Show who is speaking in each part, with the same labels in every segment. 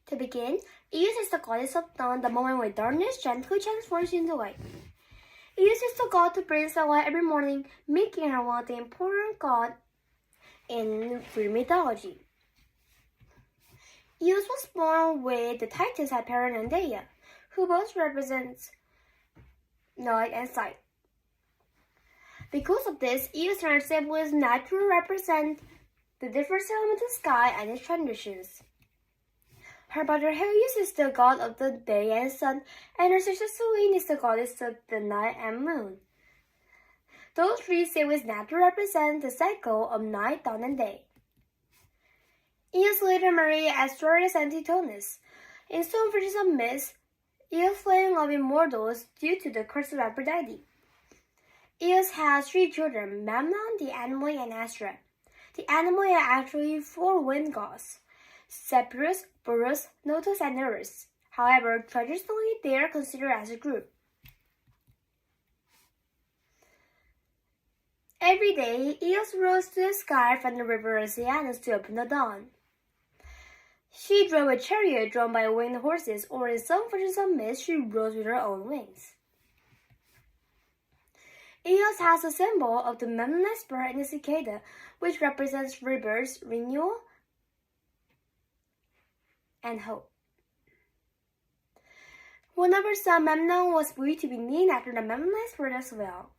Speaker 1: To begin, Eos is the goddess of dawn, the moment when darkness gently transforms into light. Eos is the god who brings the light every morning, making her one of the important gods in Greek mythology. Eos was born with the Titans Hyperion and Dea, who both represent light and sight. Because of this, Eos and her siblings naturally represent the different elements of the sky and its transitions. Her brother Helios is the god of the day and sun, and her sister Selene is the goddess of the night and moon. Those three siblings naturally represent the cycle of night, dawn, and day. Eos later married Asterius and Tithonus. In some versions of myths, Eos fell in love with mortals due to the curse of Aphrodite. Eos has three children, Memnon, the Anemone, and Astra. The Anemone are actually four wind gods: Zephyrus, Boreas, Notus, and Nereus. However, traditionally they are considered as a group. Every day, Eos rose to the sky from the river Oceanus to open the dawn. She drove a chariot drawn by winged horses, or in some versions of myth, she rose with her own wings. Eos has a symbol of the Memnonite bird and the cicada, which represents rebirth, renewal, and hope. One of her sons, Memnon, was believed to be named after the Memnonite bird as well.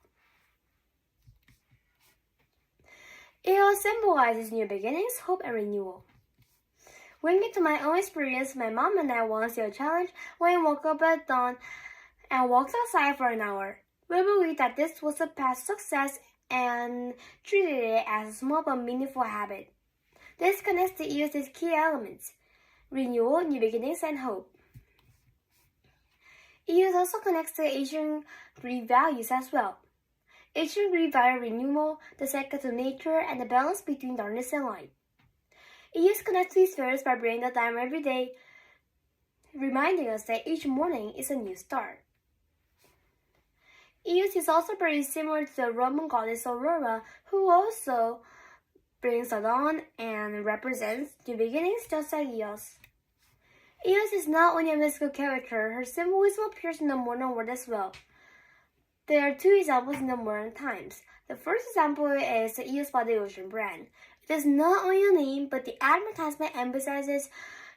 Speaker 1: Eos symbolizes new beginnings, hope, and renewal. Linking to my own experience, my mom and I once did a challenge when we woke up at dawn and walked outside for an hour. We believed that this was a path to success and treated it as a small but meaningful habit. This connects to Eos' key elements: renewal, new beginnings, and hope. Eos also connects to ancient Greek values as well. Ancient Greek value renewal, the cycle of nature, and the balance between darkness and light. Eos connects these spheres by bringing the time every day, reminding us that each morning is a new start. Eos is also very similar to the Roman goddess Aurora, who also brings the dawn and represents new beginnings just like Eos. Eos is not only a mystical character, her symbolism appears in the modern world as well. There are two examples in the modern times. The first example is the Eos Body Lotion brand. It is not only a name, but the advertisement emphasizes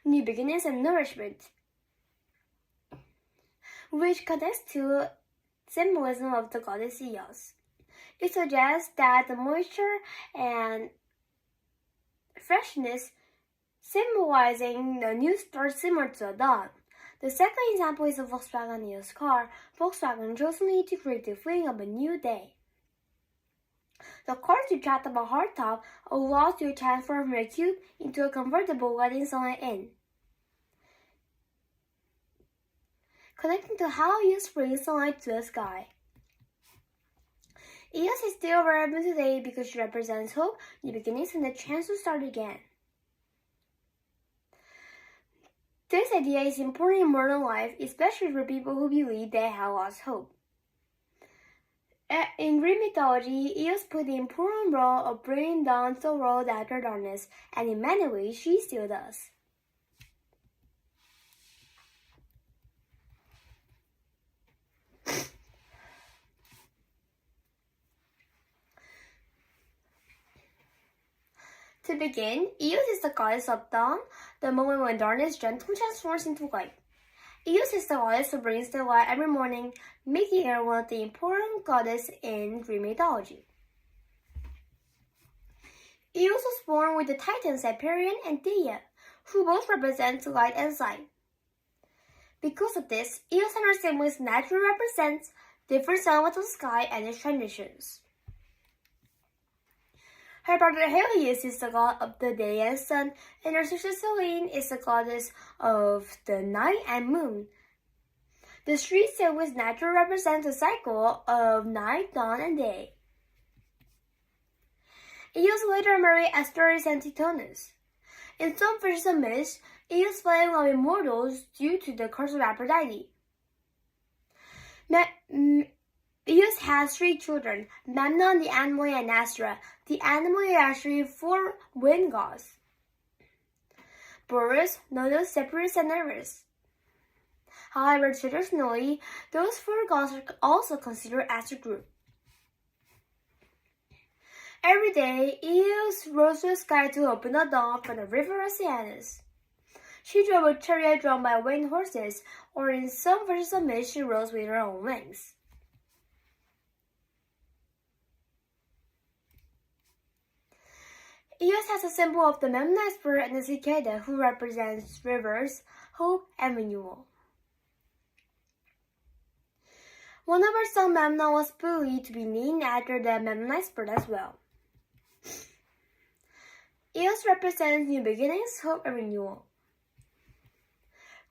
Speaker 1: new beginnings and nourishment, which connects to symbolism of the goddess Eos. It suggests that the moisture and freshness symbolizing the new start similar to a dawn. The second example is a Volkswagen Eos car. Volkswagen chosen to create the feeling of a new day. The car's retractable hardtop allows you to transform from a cube into a convertible, letting sunlight in, connecting to how Eos brings sunlight to the sky. Eos is still relevant today because she represents hope, new beginnings, and the chance to start again. This idea is important in modern life, especially for people who believe they have lost hope. In Greek mythology, Eos played the important role of bringing dawn to the world after darkness, and in many ways, she still does. To begin, Eos is the goddess of dawn, the moment when darkness gently transforms into light. Eos is the goddess who brings the light every morning, making her one of the important goddesses in Greek mythology. Eos was born with the Titans Hyperion and Dea, who both represent light and sight. Because of this, Eos and her siblings naturally represent different elements of the sky and its transitions. Her brother Helios is the god of the day and sun, and her sister Selene is the goddess of the night and moon. The three siblings naturally represent the cycle of night, dawn, and day. Eos later married Asterius and Tithonus. In some versions of myths, Eos fell in love with mortals due to the curse of Aphrodite. Eos has three children, Memnon, the Anemone, and Astra. The Anemone are actually four wind gods: Boreas, Nodos, Zephyrus, and Nervus. However, traditionally, those four gods are also considered as a group. Every day, Eos rose to the sky to open the dawn from the river Oceanus. She drove a chariot drawn by winged horses, or in some versions of myth, she rose with her own wings. Eos has a symbol of the Memnite spirit and the cicada, who represents rivers, hope, and renewal. One of her sons, Memnon, was believed to be named after the Memnite spirit as well. Eos represents new beginnings, hope, and renewal.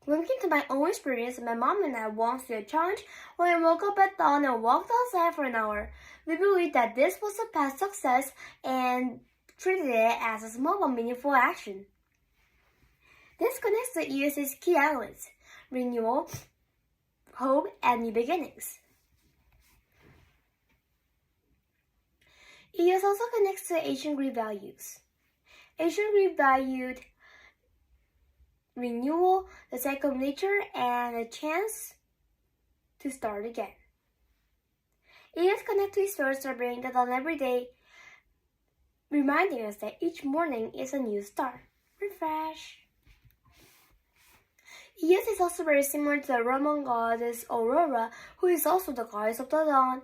Speaker 1: Linking to my own experience, my mom and I once did a challenge when we woke up at dawn and walked outside for an hour. We believed that this was a past success and treated it as a small but meaningful action. This connects to Eos's key elements: renewal, hope, and new beginnings. Eos also connects to ancient Greek values. Ancient Greek valued renewal, the cycle of nature, and a chance to start again. Eos connects to his source by bringing the dawn every day, reminding us that each morning is a new start. Refresh. Eos is also very similar to the Roman goddess Aurora, who is also the goddess of the dawn,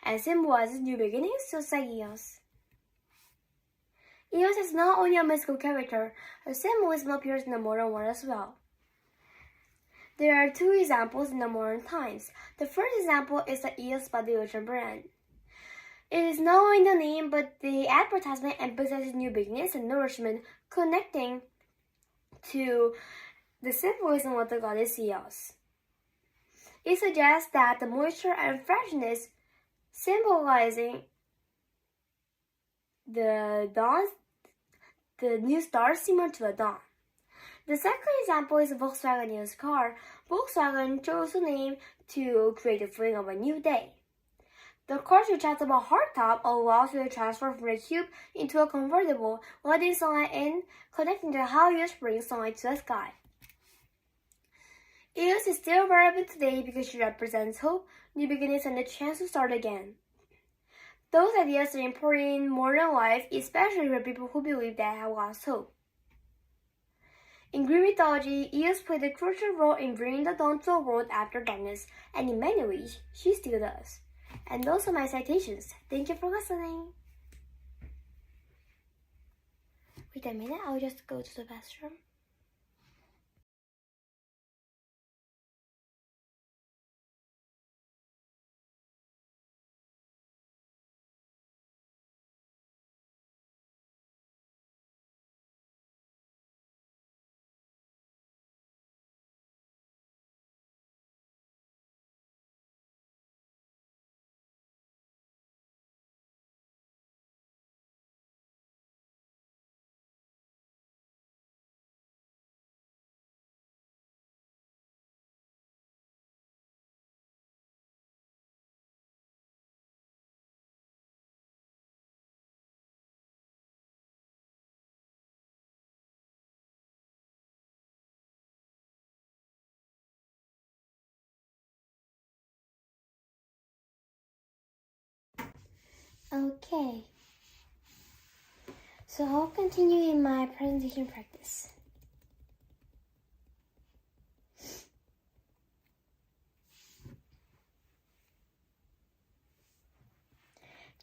Speaker 1: and symbolizes new beginnings just like Eos. Eos is not only a mythical character, her symbolism appears in the modern world as well. There are two examples in the modern times. The first example is the Eos by the ocean brand. It is not only the name, but the advertisement emphasizes new beginnings and nourishment, connecting to the symbolism of the goddess Eos. It suggests that the moisture and freshness symbolizing the dawn, the new start similar to a dawn. The second example is a Volkswagen Eos car. Volkswagen chose the name to create the feeling of a new day. The car's retractable hardtop allows you to transfer from a cube into a convertible, letting sunlight in, connecting to how Eos brings sunlight to the sky. Eos is still relevant today because she represents hope, new beginnings, and the chance to start again. Those ideas are important in modern life, especially for people who believe they have lost hope. In Greek mythology, Eos played a crucial role in bringing the dawn to a world after darkness, and in many ways, she still does. And those are my citations. Thank you for listening. Wait a minute, I'll just go to the bathroom. Okay, so I'll continue in my presentation practice.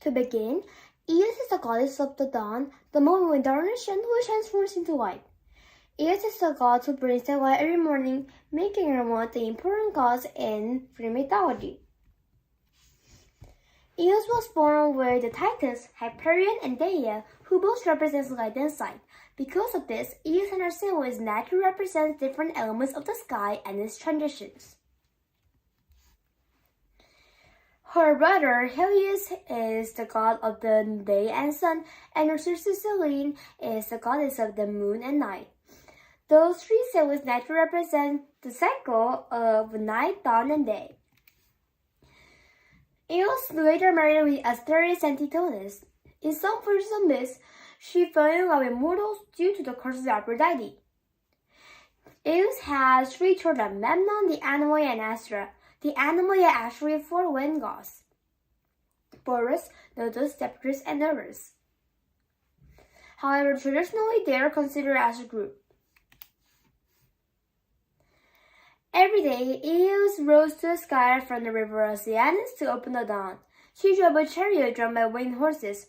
Speaker 1: To begin, Eos is the goddess of the dawn, the moment when darkness transforms into light. Eos is the god who brings the light every morning, making her one of the important gods in Greek mythology. Eos was born with the Titans, Hyperion, and Dea, who both represent light and sight. Because of this, Eos and her symbols naturally represent different elements of the sky and its transitions. Her brother Helios is the god of the day and sun, and her sister Selene is the goddess of the moon and night. Those three symbols naturally represent the cycle of night, dawn, and day. Eos later married with Asterius and Tithonus. In some versions of myths, she fell in love with mortals due to the curse of Aphrodite. Eos has three children, Memnon, the Anomoy, and Astra. The Anomoy are actually four wind gods: Boreas, Nodus, Demetrius, and Eris. However, traditionally they are considered as a group. Every day, Eos rose to the sky from the river Oceanus to open the dawn. She drove a chariot drawn by winged horses,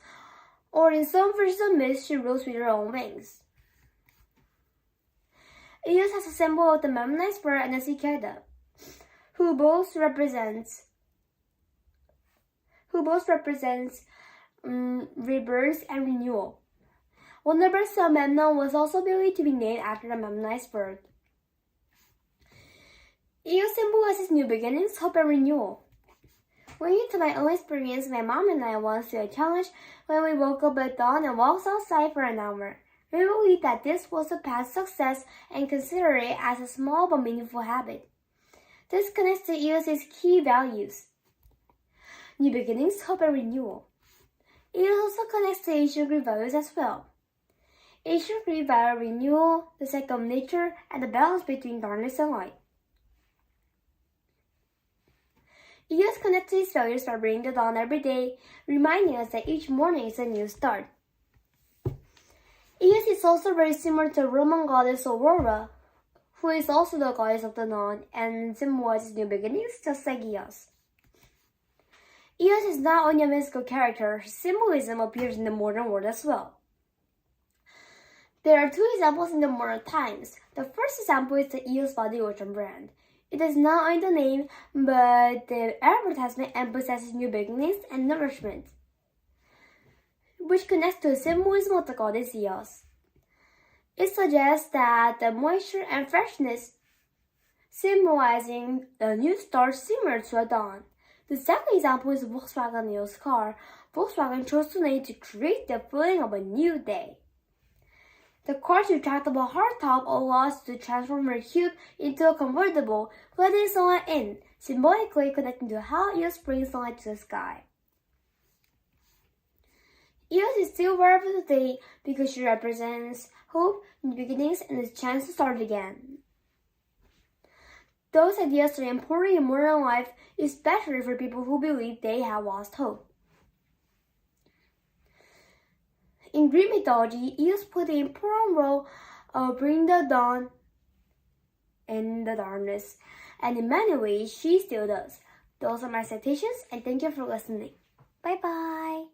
Speaker 1: or in some versions of myth, she rose with her own wings. Eos has a symbol of the Memnonite spirit and the cicada, who both represents rebirth and renewal. One of the births of Memnon was also believed to be named after the Memnonite spirit. Eos symbolizes new beginnings, hope, and renewal. Related to my own experience, my mom and I once did a challenge when we woke up at dawn and walked outside for an hour. We believed that this was a path to success and consider it as a small but meaningful habit. This connects to Eos' key values: new beginnings, hope, and renewal. Eos also connects to ancient Greek values as well. Ancient Greek value renewal, the cycle of nature, and the balance between darkness and light. Eos connects to these values by bringing the dawn every day, reminding us that each morning is a new start. Eos is also very similar to Roman goddess Aurora, who is also the goddess of the dawn and symbolizes new beginnings, just like Eos. Eos is not only a mythical character, her symbolism appears in the modern world as well. There are two examples in the modern times. The first example is the Eos body lotion brand. It is not only the name, but the advertisement emphasizes new beginnings and nourishment, which connects to the symbolism of the goddess Eos. It suggests that the moisture and freshness, symbolizing a new start similar to a dawn. The second example is Volkswagen Eos car. Volkswagen chose to name to create the feeling of a new day. The car's retractable hardtop allows to transform her coupe into a convertible, letting sunlight in, symbolically connecting to how Eos brings sunlight to the sky. Eos is still relevant today because she represents hope, new beginnings, and the chance to start again. Those ideas are important in modern life, especially for people who believe they have lost hope. In Greek mythology, Eos played an important role of bringing the dawn in the darkness, and in many ways, she still does. Those are my citations, and thank you for listening. Bye-bye!